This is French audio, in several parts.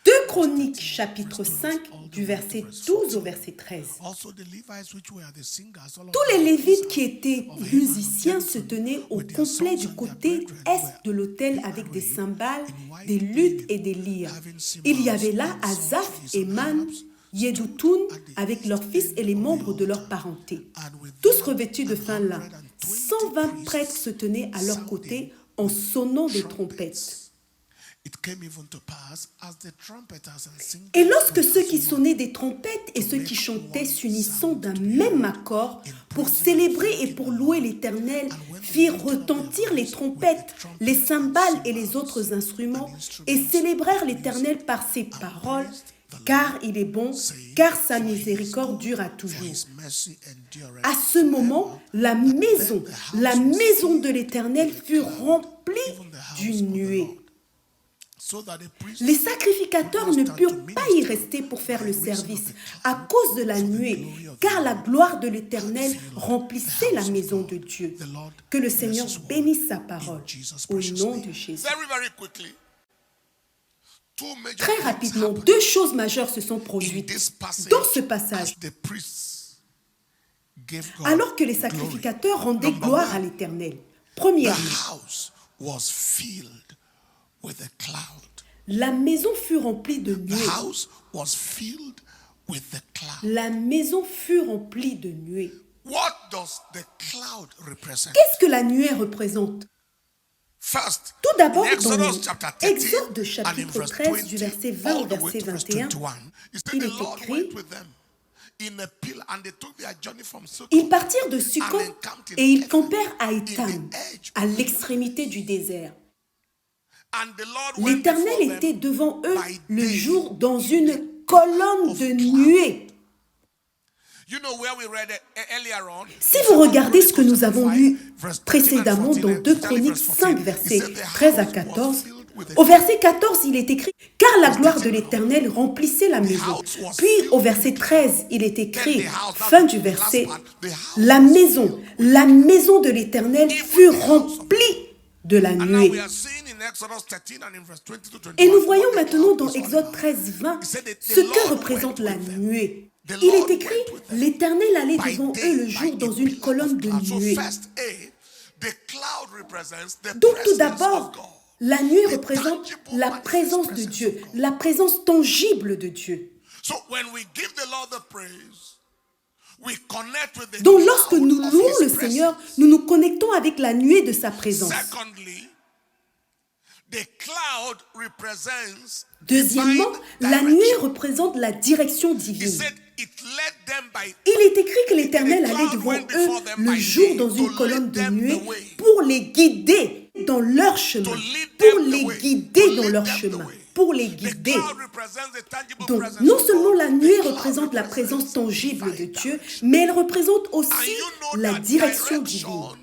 2 Chroniques, chapitre 5, du verset 12 au verset 13. Tous les Lévites qui étaient musiciens se tenaient au complet du côté est de l'autel avec des cymbales, des luttes et des lyres. Il y avait là Asaph, Éman, Yédoutoun avec leurs fils et les membres de leur parenté. Tous revêtus de fin lin. 120 prêtres se tenaient à leur côté en sonnant des trompettes. Et lorsque ceux qui sonnaient des trompettes et ceux qui chantaient s'unissant d'un même accord pour célébrer et pour louer l'Éternel firent retentir les trompettes, les cymbales et les autres instruments et célébrèrent l'Éternel par ses paroles, car il est bon, car sa miséricorde dure à toujours. À ce moment, la maison de l'Éternel fut remplie d'une nuée. Les sacrificateurs ne purent pas y rester pour faire le service à cause de la nuée, car la gloire de l'Éternel remplissait la maison de Dieu. Que le Seigneur bénisse sa parole au nom de Jésus. Très rapidement, 2 choses majeures se sont produites dans ce passage. Alors que les sacrificateurs rendaient gloire à l'Éternel. Premièrement, la maison fut remplie de nuées. La maison fut remplie de nuées. Qu'est-ce que la nuée représente? Tout d'abord, dans Exode chapitre 13, du verset 20 au verset 21, il est écrit: ils partirent de Sukkot et ils campèrent à Étam, à l'extrémité du désert. L'Éternel était devant eux le jour dans une colonne de nuée. Si vous regardez ce que nous avons lu précédemment dans 2 Chroniques 5, versets 13 à 14, au verset 14, il est écrit « Car la gloire de l'Éternel remplissait la maison ». Puis au verset 13, il est écrit, fin du verset, « La maison de l'Éternel fut remplie de la nuée ». Et nous voyons maintenant dans Exode 13, 20 ce que représente la nuée. Il est écrit, l'Éternel allait devant eux le jour dans une colonne de nuée. Donc tout d'abord, la nuée représente la présence de Dieu, la présence tangible de Dieu. Donc lorsque nous louons le Seigneur, nous nous connectons avec la nuée de sa présence. Deuxièmement, la nuée représente la direction divine. Il est écrit que l'Éternel allait devant eux le jour dans une colonne de nuée pour les guider dans leur chemin. Pour les guider dans leur chemin. Pour les guider. Donc, non seulement la nuée représente la présence tangible de Dieu, mais elle représente aussi la direction divine.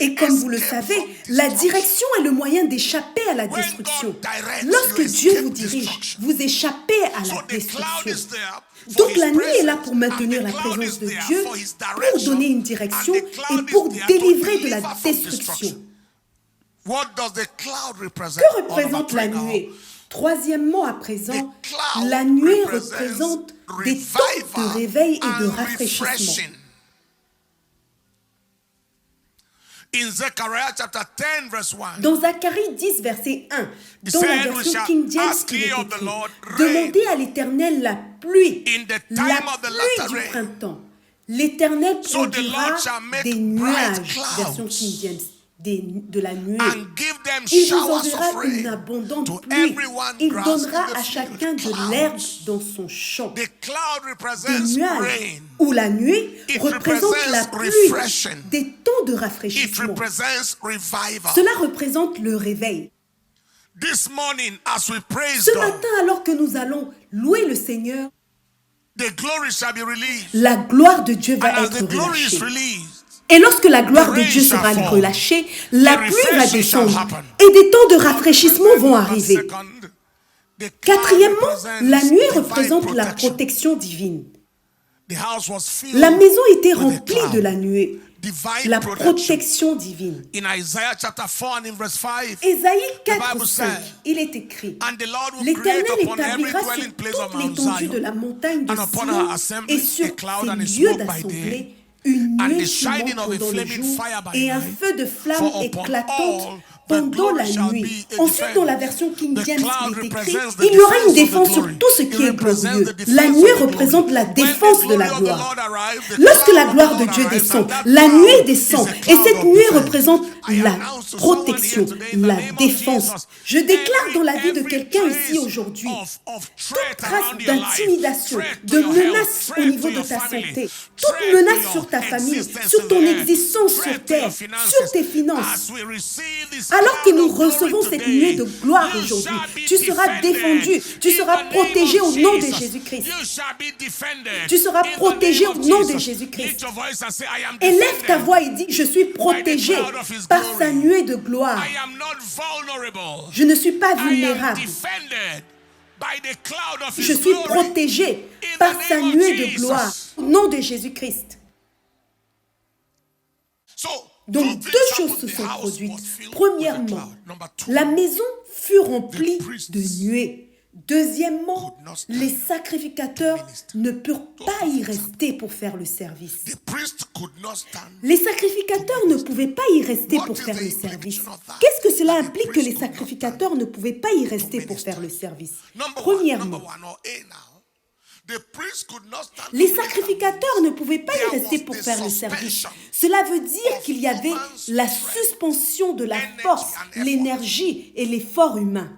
Et comme vous le savez, la direction est le moyen d'échapper à la destruction. Lorsque Dieu vous dirige, vous échappez à la destruction. Donc la nuée est là pour maintenir la présence de Dieu, pour donner une direction et pour délivrer de la destruction. Que représente la nuée? Troisièmement, à présent, la nuée représente des temps de réveil et de rafraîchissement. Dans Zacharie 10, verset 1, dans la version King James, il est écrit « Demandez à l'Éternel la pluie du printemps. L'Éternel produira des nuages, version King James, de la nuée. Il vous enverra une abondante pluie. Il donnera à chacun de l'herbe dans son champ. » Des nuages ou la nuée représente la pluie, des temps de rafraîchissement. Cela représente le réveil. Ce matin, alors que nous allons louer le Seigneur, la gloire de Dieu va être relâchée. Et lorsque la gloire de Dieu sera relâchée, la pluie va descendre et des temps de rafraîchissement vont arriver. Quatrièmement, la nuée représente la protection divine. La maison était remplie de la nuée. divine la protection. protection divine. In Isaiah chapter 4 and in verse 5, Ésaïe the 4, Bible 5, says, il est écrit: and the Lord will l'Éternel create upon every établira sur dwelling place of toute Mount l'étendue de Zion, la montagne de and upon Sion her et assembly sur a cloud and a ses lieux smoke by day, d'assemblée une and nuée the shining fumante of a pendant le flaming jour fire by et un night. feu de flamme For upon éclatante all the pendant glory la shall nuit. be a Ensuite, dans la defense. version King The James, cloud il est écrit: represents the il y aura une defense of the défense sur glory. tout ce It qui est represents glorieux. the defense La of nuée the glory. représente la When the défense de glory la of the gloire. Lord arrives, the Lorsque cloud la of gloire the de Lord Dieu arrives, descend, and that la cloud nuée is descend. a Et cloud cette of nuée defense. représente I la announce to someone protection, here today in the la name of défense. Jesus, Je déclare dans la vie de every quelqu'un ici trace aujourd'hui of toute threat trace around your life, d'intimidation, threat de to your health, menace au threat niveau to de your ta family, santé, toute threat to menace your sur ta famille, existence sur in ton the earth, existence sur threat to your terre, finances. sur tes finances. As we receive this Alors que cloud nous of glory recevons cette today, nuée de gloire you aujourd'hui, shall be tu seras defended défendu, tu in seras the name protégé of au nom de Jesus. Jésus-Christ. You shall be defended Tu seras in the protégé name au of nom de Jesus. Jésus-Christ. Lift your voice and say, I am Élève ta defended voix et dis: je suis protégé cloud of His par glory. sa nuée de gloire. I am not vulnerable. Je ne suis pas I am vulnérable. defended by the cloud of Je His suis glory. protégé In par the sa name of nuée de Jesus. gloire. Au nom de Jésus-Christ. So, Donc two deux things choses happened. se The sont house produites. was filled with a Premièrement, cloud. Number two, la maison fut remplie the priests de nuées. Deuxièmement, could not stand les sacrificateurs to minister. ne purent pas y rester pour faire le service. the priest could not stand. Les sacrificateurs ne pouvaient pas y rester What pour is faire the le service. implication of that? Qu'est-ce que cela That the implique que priest les could not sacrificateurs ne pouvaient pas y rester pour minister. faire le service? Number Premièrement, one, or A now. The priest could not stand les to minister. sacrificateurs ne pouvaient pas y There rester was pour the faire le service. suspension Cela veut dire of qu'il y avait human la strength, suspension de la energy force, and effort. l'énergie et l'effort humain.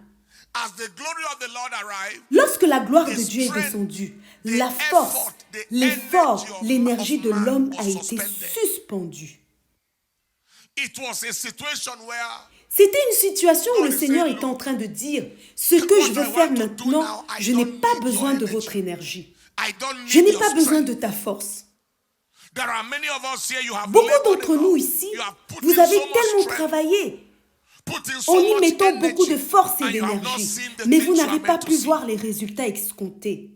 As the glory of the Lord arrived, Lorsque la gloire the de Dieu est strength, descendue, the la force, effort, the l'effort, energy of l'énergie de man l'homme was a été suspended. suspendue. it was a situation where C'était une situation où God le is Seigneur saying, était en look, train de dire: ce que what je veux I faire want to do maintenant, now, I je n'ai don't pas need besoin your de energy. votre énergie. I don't Je need n'ai your pas besoin de strength. ta force. There are many of us here, you have Beaucoup labored d'entre enough. nous ici, You have put vous in avez so much tellement strength, travaillé put in so en y much mettant beaucoup de energy, force et and you have not d'énergie, seen the mais things vous you are n'avez pas meant to pu see. voir les résultats escomptés.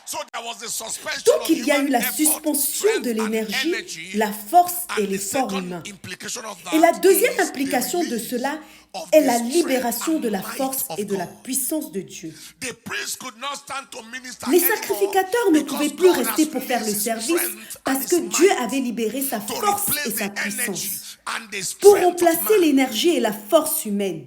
So there was the suspension Donc of il y a eu human la effort, suspension strength de and l'énergie, energy, la force et and the l'effort second humain. implication of Et la that deuxième is the implication de release cela of est the la strength libération and de la might force of et de la God. puissance de Dieu. The priest could not stand to minister Les anymore sacrificateurs ne because pouvaient plus God rester has pour faire le released his service strength parce and que his Dieu might avait libéré sa to force replace et sa the energy puissance and the pour strength of remplacer man. l'énergie et la force humaine.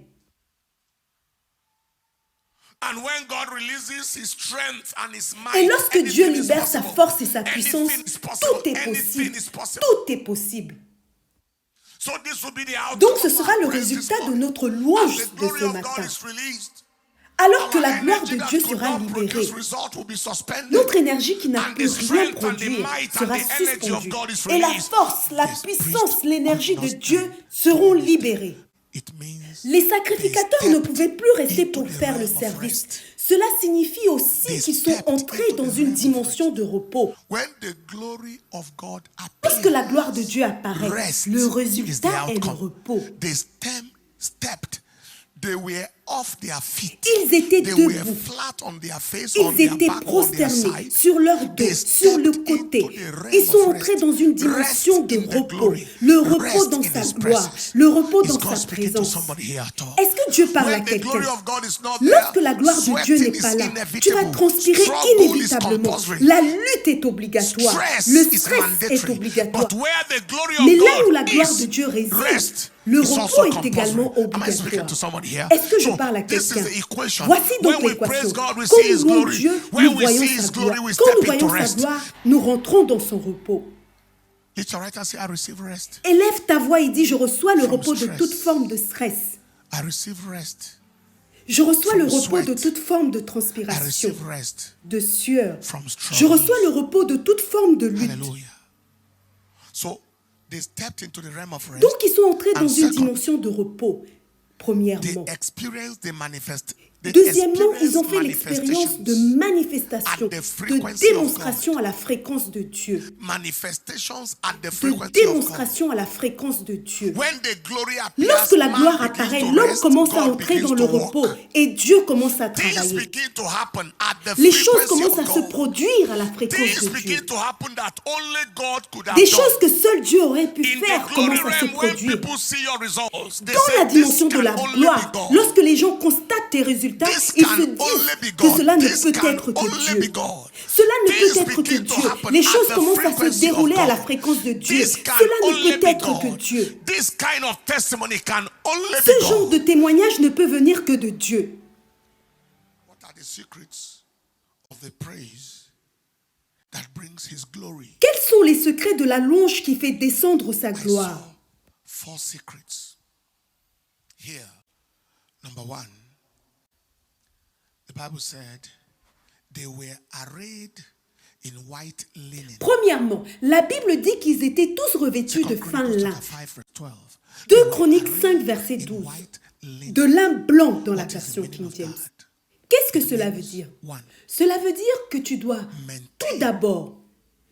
And when God releases his strength and his might, Et lorsque Dieu anything is libère sa possible. force et sa puissance, Anything is possible. tout est Anything possible. is possible. Tout est possible. So this will be the outcome Donc ce of sera our le praise this résultat de morning. notre As louange the de glory ce of matin. God is released, Alors que our la gloire energy de that Dieu could sera not libérée, produce result will be suspended. notre énergie qui n'a And pu the rien strength and the produire might and sera the energy of suspendue. God is Et la released. force, la This puissance, priest l'énergie could de not Dieu stand. seront libérées. It means Les sacrificateurs they ne stepped pouvaient plus rester into pour the faire le realm of service. rest. Cela signifie aussi They qu'ils sont stepped entrés into dans the une realm of dimension de repos. When the glory of God Lorsque la appears, gloire de Dieu apparaît, rest le is the résultat est le outcome. repos. They stepped. They were off their feet. Ils étaient They were debout. flat on their face, on Ils their étaient back, on their prosternés side. sur leur dos, They sur le stepped côté. into the realm Ils sont of entrés rest. dans une dimension Rest de in the repos. glory. Le repos Rest dans in sa his gloire, presence. le repos Is dans God sa speaking to présence. somebody here at all? Est-ce que Dieu parle à When the glory quelqu'un? of God is not there, Lorsque la gloire de Dieu sweating n'est is pas là, tu vas inevitable. transpirer Struggle is inévitablement. compulsory. La lutte est obligatoire. Stress Le is stress est mandatory. obligatoire. But where the glory Mais of là où la God gloire is, de Dieu réside, rest le is repos also est compulsory. également Am I speaking obligatoire. to somebody here? Est-ce que je So, parle à this is quelqu'un? the equation. Voici donc When we l'équation. praise God, we Quand see His nous louons glory. Dieu, When nous we voyons see sa His gloire. glory, we Quand step nous into voyons sa rest. gloire, nous rentrons dans son repos. Lift your right hand and say, I receive rest. Élève ta voix et dis: je reçois le From repos de stress. toute forme de stress. I receive rest. Je reçois From le repos sweat. de toute forme de I transpiration, receive rest de sueur. from Je struggle. reçois le repos de toute forme de lutte. Hallelujah. So they stepped into the realm of rest. Donc, ils sont entrés And dans une second, dimension de repos. They Premièrement, experienced the Deuxièmement, ils ont fait l'expérience de manifestation, de démonstration à la fréquence de Dieu. De démonstration à la fréquence de Dieu. Lorsque la gloire apparaît, l'homme commence à entrer dans le repos et Dieu commence à travailler. Les choses commencent à se produire à la fréquence de Dieu. Des choses que seul Dieu aurait pu faire commencent à se produire. Dans la dimension de la gloire, lorsque les gens constatent tes résultats, ils se disent que cela ne peut être que Dieu. Cela ne peut être que Dieu. Les choses commencent à se dérouler à la fréquence de Dieu. Cela ne peut être que Dieu. Ce genre de témoignage ne peut venir que de Dieu. Quels sont les secrets de la louange qui fait descendre sa gloire? Number one, the Bible said they were arrayed in white linen. Premièrement, la Bible dit qu'ils étaient tous revêtus de fin lin. 2 Chroniques 5, verset 12. De lin blanc dans la version King James. Qu'est-ce que cela veut dire? Cela veut dire que tu dois tout d'abord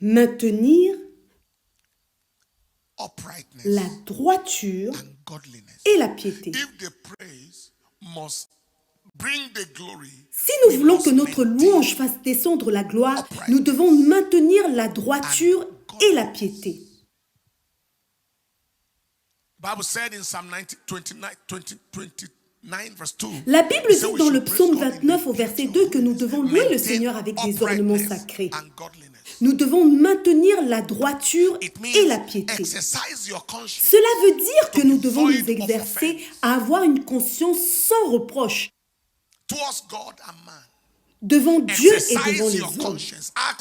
maintenir la droiture et la piété. Si nous voulons que notre louange fasse descendre la gloire, nous devons maintenir la droiture et la piété. La Bible dit dans le psaume 29 au verset 2 que nous devons louer le Seigneur avec des ornements sacrés. Nous devons maintenir la droiture et la piété. Cela veut dire que nous devons nous exercer à avoir une conscience sans reproche devant Dieu et devant les hommes.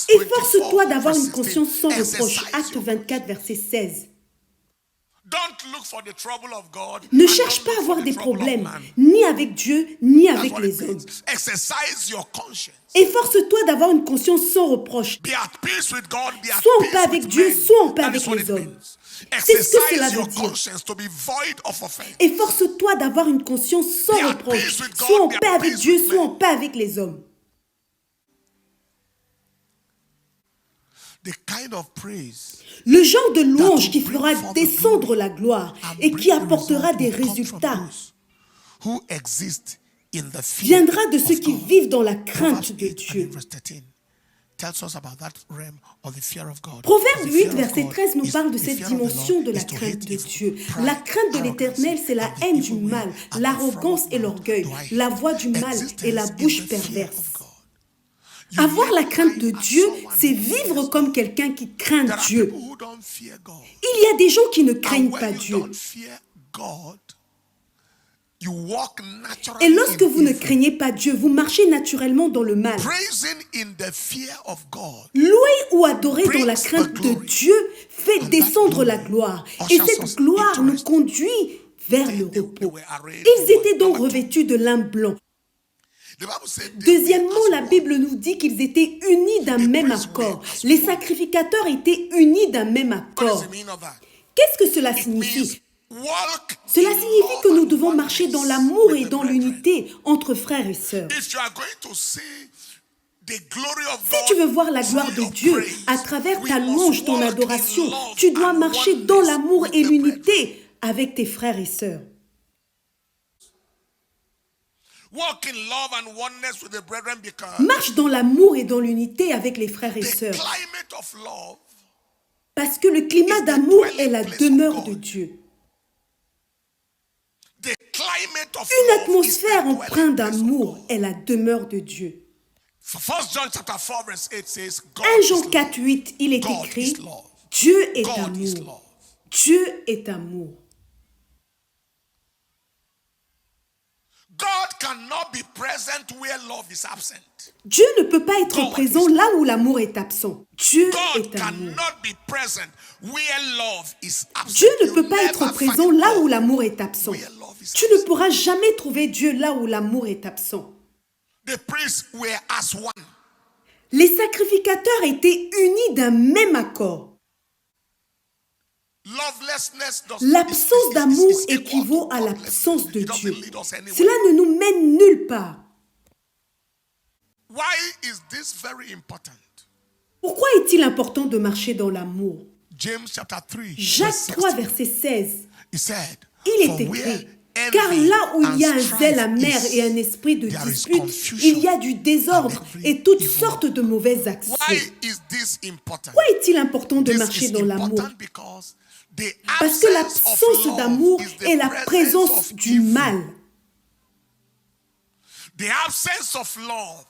Efforce-toi d'avoir une conscience sans reproche. Acte 24, verset 16. Ne cherche pas à avoir des problèmes, ni avec Dieu, ni avec les hommes. Efforce-toi d'avoir une conscience sans reproche. Sois en paix avec Dieu, sois en paix avec les hommes. C'est ce que cela veut dire. Efforce-toi d'avoir une conscience sans reproche. Sois en paix avec Dieu, sois en paix avec les hommes. Le genre de louange qui fera descendre la gloire et qui apportera des résultats viendra de ceux qui vivent dans la crainte de Dieu. Proverbe 8, verset 13 nous parle de cette dimension de la crainte de Dieu. La crainte de l'Éternel, c'est la haine du mal, l'arrogance et l'orgueil, la voix du mal et la bouche perverse. Avoir la crainte de Dieu, c'est vivre comme quelqu'un qui craint Dieu. Il y a des gens qui ne craignent pas Dieu. Et lorsque vous ne craignez pas Dieu, vous marchez naturellement dans le mal. Louer ou adorer dans la crainte de Dieu fait descendre la gloire. Et cette gloire nous conduit vers le repos. Ils étaient donc revêtus de lin blanc. Deuxièmement, la Bible nous dit qu'ils étaient unis d'un même accord. Les sacrificateurs étaient unis d'un même accord. Qu'est-ce que cela signifie? Cela signifie que nous devons marcher dans l'amour et dans l'unité entre frères et sœurs. Si tu veux voir la gloire de Dieu à travers ta louange, ton adoration, tu dois marcher dans l'amour et l'unité avec tes frères et sœurs. Marche dans l'amour et dans l'unité avec les frères et sœurs. Parce que le climat d'amour est la demeure de Dieu. Une atmosphère empreinte d'amour est la demeure de Dieu. 1 Jean 4, 8, il est écrit, Dieu est amour. Dieu est amour. Dieu ne peut pas être présent là où l'amour est absent. Dieu est amour. Dieu ne peut pas être présent là où l'amour est absent. Tu ne pourras jamais trouver Dieu là où l'amour est absent. Les sacrificateurs étaient unis d'un même accord. L'absence d'amour équivaut à l'absence de Dieu. Cela ne nous mène nulle part. Why is this very important? Pourquoi est-il important de marcher dans l'amour? James chapter 3. Jacques 3, verset 16. He said, Il "For est where écrit, car envy là où il y a and un zèle strife amer is, et un esprit de there is dispute, confusion il y a du désordre and every et toutes evil sortes de mauvaises actions. Why is this important? Pourquoi est-il important de This marcher is dans l'amour? important because the Parce que absence of l'absence love d'amour is the est la presence présence of du evil. mal. The absence of love.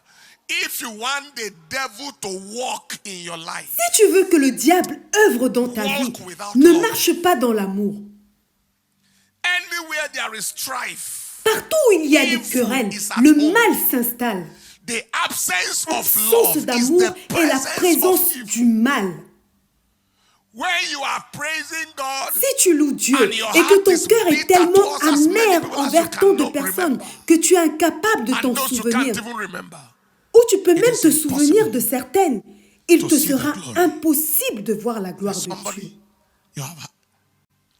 If you want the devil to walk in your life, Si tu veux que le diable œuvre dans ta vie, Walk without ne love. marche pas dans l'amour. anywhere there is strife, Partout où il y a des Evil querelles, is at le home. mal s'installe. the absence of L'absence love is d'amour the est la presence présence of evil. du mal. When you are praising God, Si tu loues Dieu And your et que heart ton is cœur est bitter tellement towards as many amer people as envers you tant de cannot personnes remember. que tu es incapable de and t'en those you souvenir, can't even remember, ou tu peux même is te souvenir impossible de certaines, il to te see the sera glory. impossible de voir la gloire de Dieu. somebody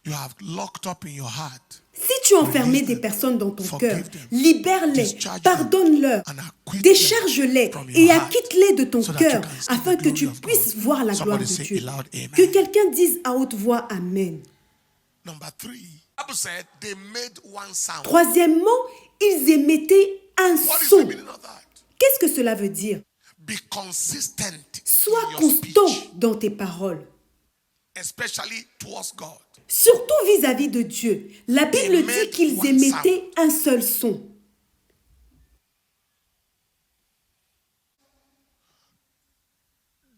you have locked up in your heart. Si tu as enfermé Release des them. personnes dans ton Forgive cœur, them. libère-les, Discharge them. pardonne-leur, And acquit décharge-les them from your et heart acquitte-les de ton so that you cœur can see afin the que glory tu of puisses God. voir la gloire Somebody de say Dieu. it loud, amen. Que quelqu'un dise à haute voix Amen. Number 3, Bible said they made one sound. Troisièmement, ils émettaient un What is the son. meaning of that? Qu'est-ce que cela veut dire? Be consistent Sois in your constant speech, dans tes paroles, especially towards God. surtout vis-à-vis de Dieu. La Bible dit qu'ils émettaient un seul son.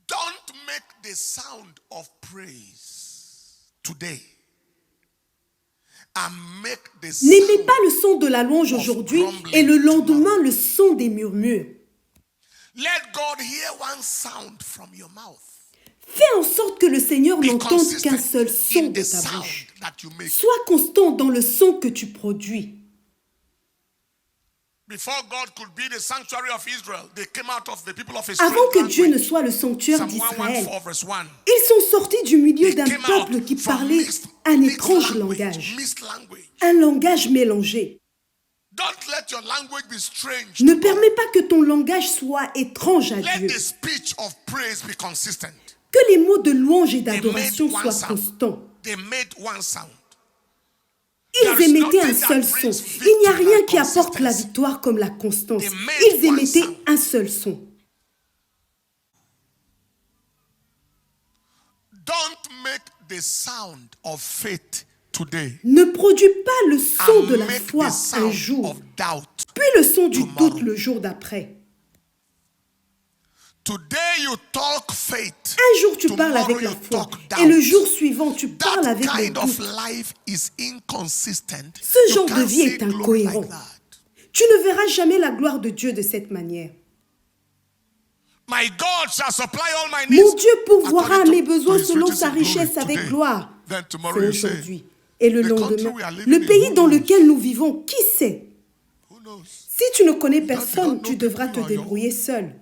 Don't make the sound of praise today and make the N'aimez sound. pas le son de la louange aujourd'hui et le lendemain le son des murmures. Let God hear one sound from your mouth. Fais en sorte que le Seigneur Be n'entende consistent qu'un seul son in de the ta sound bouche. that you make. Sois constant dans le son que tu produis. Before God could be the sanctuary of Israel, they came out of the people of Israel. Avant que Dieu ne soit le sanctuaire Psalm d'Israël, 114 verse 1. ils sont sortis du milieu d'un They came peuple out qui from parlait un étrange langage, mixed language. un langage mélangé. Don't let your language be strange. Ne to God. permets pas que ton langage soit étrange à Let Dieu. the speech of praise be consistent. Que les mots de louange et They d'adoration made one soient sound. constants. They made one sound. Ils émettaient un seul son. Il n'y a rien qui apporte la victoire comme la constance. Ils émettaient un seul son. Don't make the sound of faith today. Ne produis pas le son de And la make foi the un sound jour, of doubt. puis le son du tomorrow. doute le jour d'après. Today you talk faith. Un jour tu Tomorrow parles avec la you foi talk et le doubt. jour suivant tu parles That avec le kind of doute. life is inconsistent. Ce You genre de can't vie see est glory incohérent. like that. Tu ne verras jamais la gloire de Dieu de cette manière. My God shall supply all my needs. Mon Dieu pourvoira according to mes besoins his selon riches sa in glory richesse avec today. gloire. Then tomorrow C'est you say, aujourd'hui. Et le the country lendemain, we are living le in, pays who dans knows? lequel nous vivons, qui sait? Who knows? Si tu ne connais don't personne, know tu devras te people on your débrouiller seul.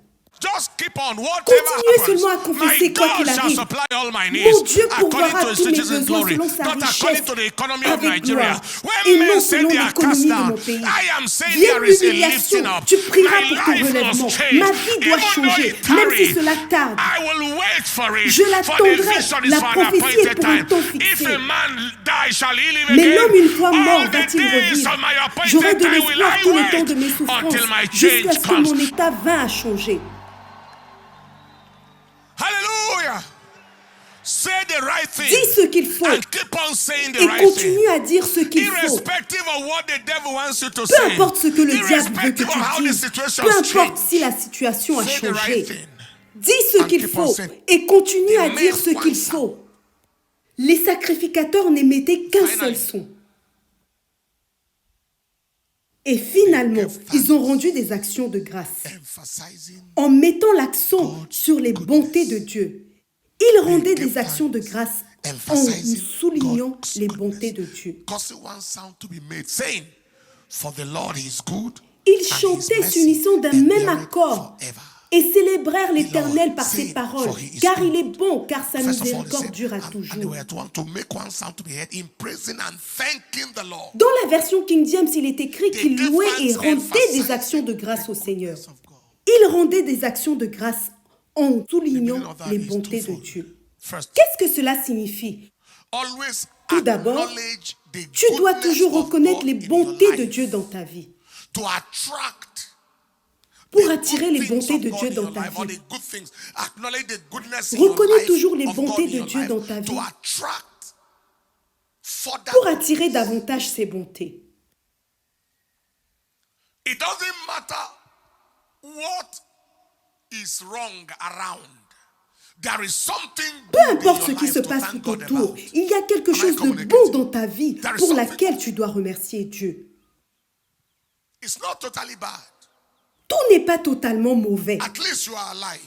Just keep on whatever Continuez happens. seulement à confesser My quoi God qu'il shall arrive. supply all my Mon needs Dieu according pourvoira to his tous mes riches in besoins glory, selon sa not according richesse to the economy of avec Nigeria. gloire When et men non say selon they are cast l'économie de down, mon pays. I am saying Vienne there is a l'humiliation, lifting up. tu prieras My pour ton life relèvement. must change. Ma vie doit Even though changer, it même si tarry, cela tarde. I will wait for it. Je For the l'attendrai. vision is La for an prophétie est appointed pour un time. temps If fixé. a man die, shall he live Mais again? l'homme une fois mort All the va-t-il days revivre? of my J'aurai appointed de time will l'espoir I tout le temps de mes wait souffrances until my jusqu'à change ce que comes. mon état vint à changer. Hallelujah. Say the right thing. Dis ce qu'il faut And keep on saying the et right thing. continue à dire ce qu'il faut. Irrespective of what the devil wants you to Peu say. importe ce que le diable veut que Irrespective of how tu the dises, situation peu has importe changed. si la situation a Say the changé, right thing. dis ce And qu'il keep on faut saying, et continue à they dire made ce qu'il one sound. faut. Les sacrificateurs n'émettaient qu'un Finally. seul son. Et finalement, ils ont rendu des actions de grâce Emphasizing en mettant l'accent sur les bontés de Dieu. Ils rendaient des actions de grâce en nous soulignant les bontés de Dieu. causing one sound to be made, saying, "For the Lord is good." Ils and his chantaient mercy s'unissant d'un même endureth accord forever. et célébrèrent l'Éternel Lord, par ses sing, paroles, for he is car good. il est bon, car sa First of all, he miséricorde said, dure à and they toujours. were to make one sound to be heard in praising and thanking the Lord. Dans la version King James, il est écrit They qu'il give louait thanks, et rendait emphasizing des actions de grâce au Seigneur. of God. Il rendait des actions de grâce en soulignant les bontés de Dieu. First, Qu'est-ce que cela signifie? always Tout d'abord, acknowledge the tu dois goodness toujours of reconnaître God les in your bontés de life Dieu dans ta vie. to attract Pour the attirer good les things bontés of de God Dieu in dans your ta life, or vie. the good things. Acknowledge the goodness in your Reconnais life toujours les of God bontés in de your Dieu life dans ta to vie attract further pour attirer goodness. davantage ses bontés. It doesn't matter what is wrong around. There is something Peu good in importe your ce qui life se to passe thank tout God autour, about. il y a quelque Am I chose de communicating? bon dans ta vie There is pour something laquelle good. tu dois remercier Dieu. It's not totally bad. Tout n'est pas totalement mauvais. At least you are alive.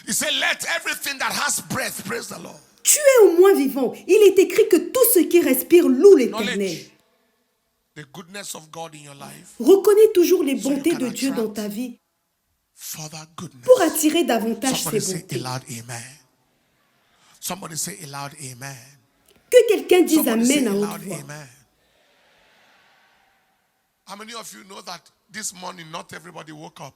He said, let everything that has breath praise the Lord. Tu es au moins vivant. Il est écrit que tout ce qui respire loue l'Éternel. Knowledge the goodness of God in your life. Reconnais toujours les So you bontés can de Dieu dans attract ta vie further goodness. pour attirer davantage Somebody ses say a bontés. loud amen. Somebody say a loud amen. Que quelqu'un dise Somebody say Amen a à haute loud voix. amen. How many of you know that this morning not everybody woke up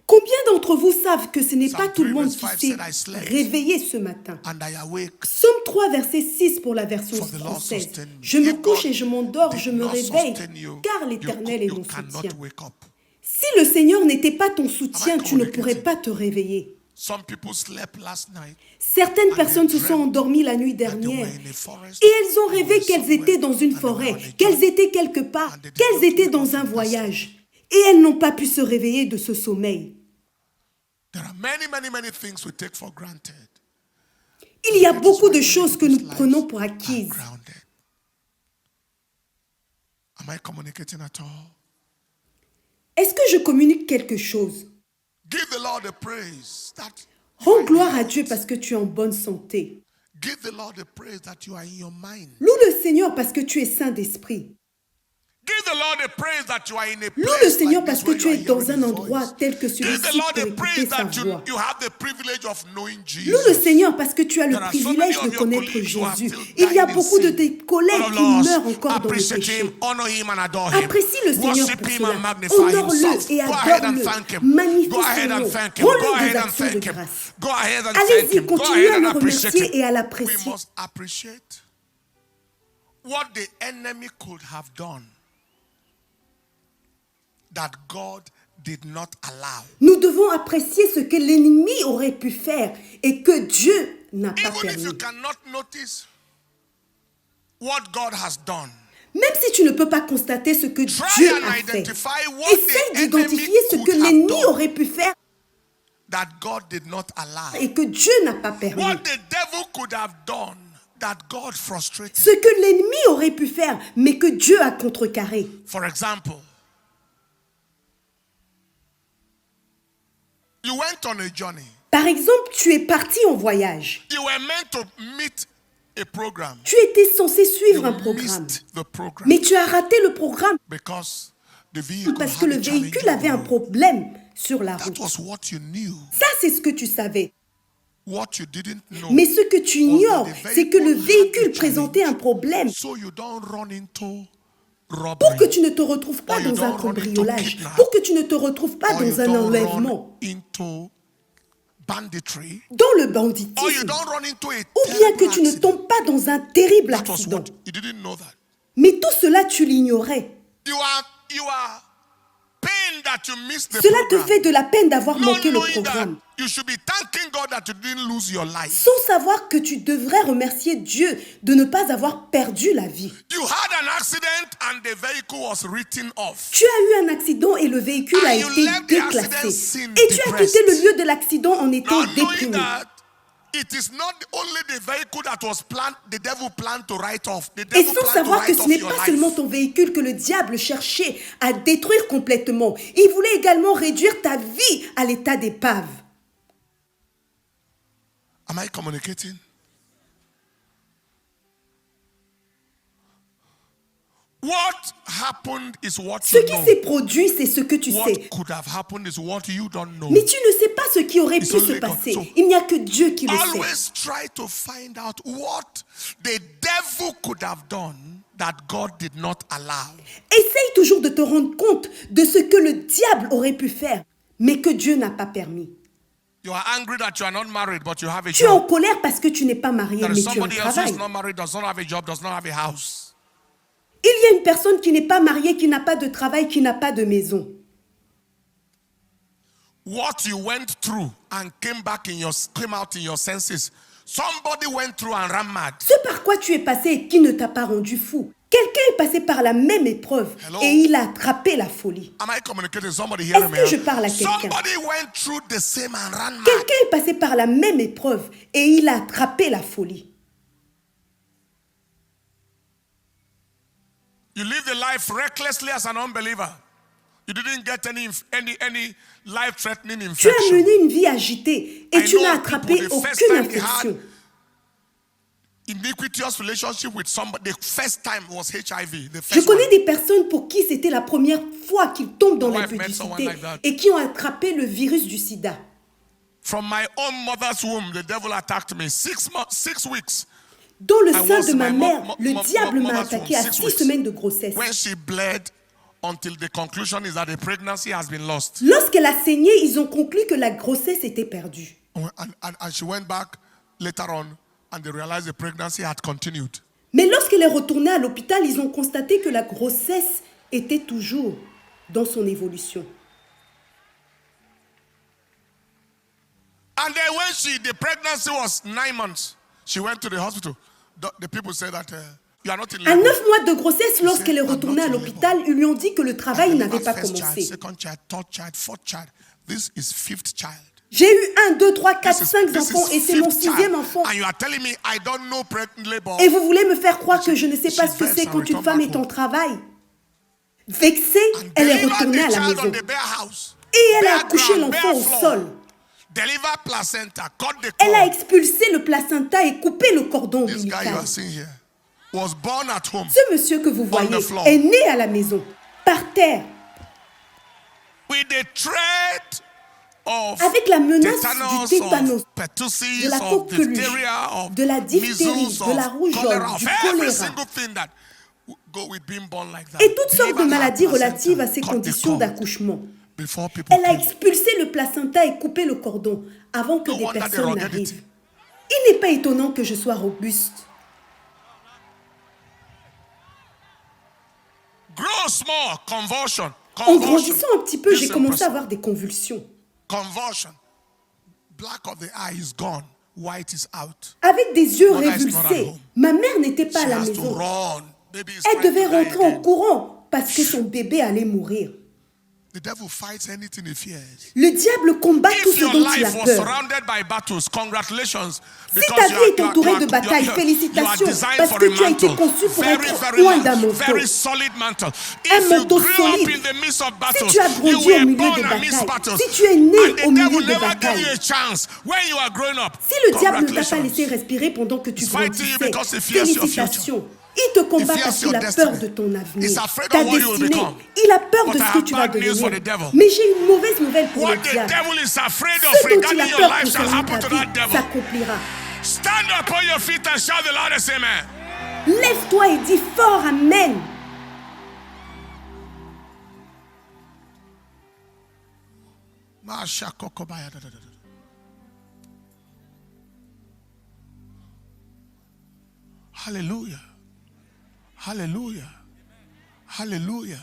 Combien d'entre vous savent que ce n'est pas Psalm tout le 3 monde verse qui 5 s'est said, "I slept, réveillé ce matin? and I awake"? Psaume 3, verset 6 pour la version For the Lord française. sustain me. Je me If couche God et je m'endors, did je me not réveille, sustain you, car l'Éternel est you mon cannot soutien. wake up. Si le Seigneur n'était pas ton soutien, Am I tu ne communicating? pourrais pas te réveiller. Some people slept last night Certaines And personnes they se sont dreamt endormies la nuit that they were dernière in a forest, et elles ont they rêvé were qu'elles somewhere, étaient dans une and they were forêt, on a qu'elles journey. étaient quelque part, And they did qu'elles not étaient wake dans up un from that voyage et elles n'ont pas pu se réveiller de ce sommeil. There are many things we take for granted. Il y a That is beaucoup why de many choses que people's nous prenons lives pour are acquises. grounded. Am I communicating at all? Est-ce que je communique quelque chose? Give the Lord the praise that you Rends are in gloire à health. Dieu parce que tu es en bonne santé. Give the Lord the praise that you are in your mind. Loue le Seigneur parce que tu es saint d'esprit. Give the Lord the praise that you are in a Loue place le Seigneur like parce this que where tu you es are dans hearing un His endroit voice. tel que Give celui-ci the Lord pour the écouter praise sa that voix. you have the privilege of knowing Loue le Jesus. Seigneur parce que tu as le There are so privilège many de of your connaître colleagues who are Jésus. still Il y a dying in beaucoup de sin. tes collègues All of qui us meurent encore dans le appreciate péché. Him, honor Him and adore Him. Apprécie le Seigneur Worship pour Him cela. and magnify Honore-le Himself. et Go ahead and adore-le. thank Him. Magnifie Go ahead son and nom. thank Him. Go Rends-lui ahead des and actions de thank Him. grâce. Go ahead and thank Allez-y, Him. Go continuez ahead à and le appreciate remercier et à Him. We l'apprécier. must appreciate what the enemy could have done that God did not allow. Nous devons apprécier ce que l'ennemi aurait pu faire et que Dieu n'a pas Even if you permis. cannot notice what God has done, Même si tu ne peux pas constater ce que try Dieu and a fait, identify what essaye the d'identifier ce enemy que could have l'ennemi done aurait pu faire that God did not allow. et que Dieu n'a pas permis. What the devil could have done that God frustrated. Ce que l'ennemi aurait pu faire, mais que Dieu a contrecarré. For example, you went on a journey. Par exemple, tu es parti en voyage. You were meant to meet a program. Tu étais censé suivre You un programme. missed the program Mais tu as raté le programme because the vehicle parce que had le a véhicule challenge avait un on you. problème sur la That route. was what you knew. Ça, c'est ce que tu savais. What you didn't know. Mais ce que tu was ignores, that the c'est que le vehicle had véhicule a présentait un challenge, problème so you don't run into pour robbery. que tu ne te retrouves pas Or you dans un don't run into cambriolage, kidnap. pour que tu ne te retrouves pas Or you dans un don't enlèvement, run into banditry. dans le Or you banditisme, don't run into a ou bien que terrible tu ne accident. tombes pas dans un terrible That was accident. what you didn't know that. Mais tout cela, tu l'ignorais. You are pained that you missed the Cela te program. fait de la peine d'avoir Not manqué le knowing that programme, you should be thanking God that you didn't lose your life. sans savoir que tu devrais remercier Dieu de ne pas avoir perdu la vie. You had an accident and the vehicle was written off. Tu as eu un accident et le véhicule a And you été left the accident déclassé. scene Et tu as depressed. quitté le lieu de l'accident en étant Not knowing déprimé. that it is not only the vehicle that was planned, the devil planned to write off. The Et devil sans planned to savoir que write ce off n'est your pas life. seulement ton véhicule que le diable cherchait à détruire complètement. Il voulait également réduire ta vie à l'état d'épave. Am I communicating? What happened is what Ce you qui know. s'est produit, c'est ce que tu What sais. could have happened is what you don't know. Mais tu ne sais pas ce qui aurait It's pu se only God. passer. So, Il n'y a que Dieu qui le sait. Always try to find out what the devil could have done that God did not allow. Essaye toujours de te rendre compte de ce que le diable aurait pu faire, mais que Dieu n'a pas permis. You are angry that you are not married, but you have a Tu es en job. colère parce que tu n'es pas marié, There mais is tu as un somebody else who travail. is not married, does not have a job, does not have a house. Il y a une personne qui n'est pas mariée, qui n'a pas de travail, qui n'a pas de maison. What you went through and came out in your senses. Somebody went through and ran mad. Ce par quoi tu es passé et qui ne t'a pas rendu fou. Quelqu'un est passé par la même épreuve Hello? et il a attrapé la folie. Am I communicating? Somebody hearing me? Est-ce que je parle à quelqu'un? Somebody went through the same and ran mad. Quelqu'un est passé par la même épreuve et il a attrapé la folie. You lived a life recklessly as an unbeliever. You didn't get any life-threatening Tu as infection. mené une vie agitée et I tu know n'as attrapé people, the first aucune time they had infection. iniquitous relationship with somebody, the first time was HIV. The Je first connais one. des personnes pour qui c'était la première fois qu'ils tombent dans My wife met someone l'impudicité like that. et qui ont attrapé le virus du sida. From my own mother's womb, the devil attacked me. 6 weeks. Dans le I sein was de in ma my mère, le mother's diable m'a womb, attaqué à 6 6 weeks. semaines de grossesse. When she bled, until the conclusion is that the pregnancy has been lost. Lorsqu'elle a saigné, ils ont conclu que la grossesse était perdue. And she went back later on, and they realized the pregnancy had continued. Mais lorsqu'elle est retournée à l'hôpital, ils ont constaté que la grossesse était toujours dans son évolution. And then when the pregnancy was 9 months, she went to the hospital. The people said that you are not in À labor. 9 mois de grossesse, lorsqu'elle est retournée à l'hôpital, ils lui ont dit que le travail n'avait pas First child, commencé. second child, third child, fourth child. This is 5th child. J'ai eu 1, 2, 3, 4, This 5 is enfants et c'est mon 5th 6e child. enfant. And you are telling me I don't know pregnant labor. Et vous voulez me faire croire que je ne sais pas ce que She c'est quand vexed une and femme returned est en back travail. Vexée, And elle est delivered retournée the à la child on maison. the bare house. Et elle a Bare accouché ground, l'enfant bare au floor. sol. Deliver placenta, cut the Elle a cord. expulsé le placenta et coupé le cordon This guy you ombilical. are seeing here was born at home. Ce monsieur que vous voyez the floor. est né à la maison, par terre, With the threat of avec la menace tetanus, du tétanos, of pertussis, de la of coqueluche, diphtheria, of de la diphtérie, measles, de la of rougeole, cholera, du of every choléra. single thing that go with being born like that. et toutes sortes de Delivered her maladies placenta, relatives à ces cut the conditions cord d'accouchement. before people Elle a came. expulsé le placenta et coupé le cordon avant que No des wonder the personnes ruggedity. n'arrivent. Il n'est pas étonnant que je sois robuste. Grow small, convulsion. En grandissant un petit peu, This j'ai same commencé à person. avoir des convulsions. Convulsion. Black of the eye is gone, white is out. Avec des yeux Mother is not at révulsés. home. Ma mère n'était pas She à la has to maison. run. Baby is Elle trying devait to die rentrer en again. courant parce que son bébé allait mourir. The devil fights anything he fears. Le diable combat tout If ce your dont il a life was peur. surrounded by battles, congratulations. Si ta vie est entourée de batailles, félicitations, parce que tu as été conçu pour être loin d'un manteau. Very solid mantle. Un If you manteau grew up solide. in the midst of Si battles, tu as you grandi au were milieu born des amidst batailles, battles. si tu es né And the au devil milieu des never gave batailles, you a chance when you are growing up. si le diable ne t'a pas Congratulations. laissé respirer pendant que tu He's fighting you grandissais, because he fears your félicitations. Il te combat He fears parce qu'il your a destiny. peur de ton avenir, He's afraid ta of what you will destinée. become. Il a peur But de I ce que have tu vas bad news for the devenir. devil. Mais j'ai une mauvaise nouvelle pour What le the diable. devil is afraid Ce of dont il regarding a your peur life shall concernant happen ta to that vie devil. s'accomplira. Stand up on your feet and shout the loudest amen. Lève-toi et dis fort Amen. Hallelujah. Hallelujah. Hallelujah.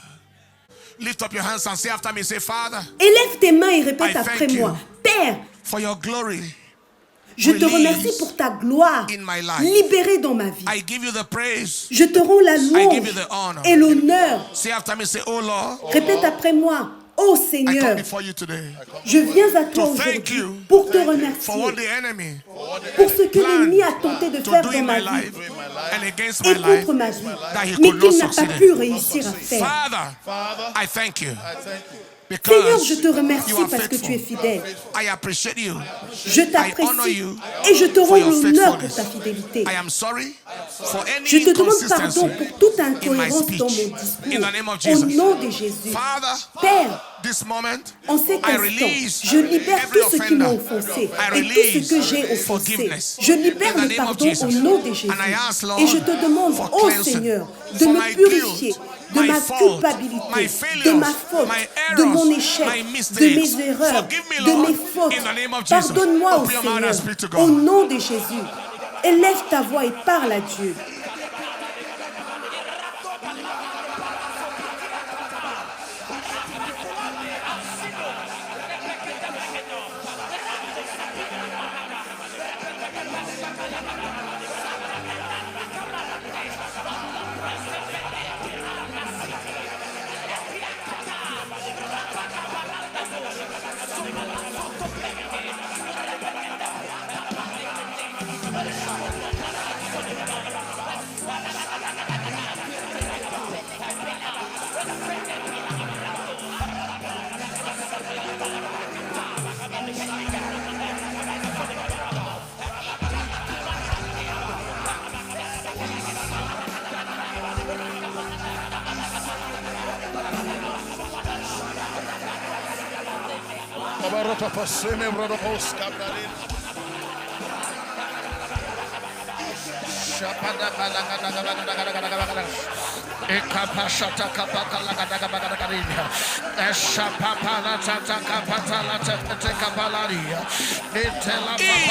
Lift up your hands and say after me, say, Father, Élève tes mains et répète I après thank moi. you. Père, for your glory. je te Release remercie pour ta gloire in my life. libérée dans ma vie. I give you the praise. Je te rends la give louange you the honor. et l'honneur. Say after me, say, oh Lord, Répète après moi. Ô I come Seigneur, before you today je viens à toi to thank aujourd'hui you pour te for what remercier the enemy pour ce que planned l'ennemi a tenté de to faire do dans in ma my vie life and against my et life contre ma vie, that he mais could not qu'il n'a pas succeed pu in. réussir à faire. Father, I thank you. Seigneur, Because je te remercie you are parce que tu es faithful. fidèle. I appreciate you. Je I honor t'apprécie you et je te for rends your l'honneur pour ta faithfulness. fidélité. I am sorry for any Je te demande inconsistency pardon pour toute in my incohérence speech. dans mon In discours. the name of Au Jesus. nom de Jésus. Father, Père, this moment, en cet I instant, release je libère every tout ce qui m'a offender. offensé I et tout release ce que j'ai offensé. forgiveness. Je libère In the le name of pardon au Jesus. nom de Jésus. And I ask, Lord, et je te demande, for ô cleansing, Seigneur, de for me my purifier, guilt, de ma culpabilité, de ma faute, de mon échec, de mes erreurs, de mes fautes. Pardonne-moi au Seigneur, au nom de Jésus. Élève ta voix et parle à Dieu.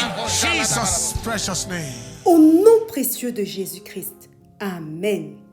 In Jesus' precious name. Au nom précieux de Jésus-Christ. Amen.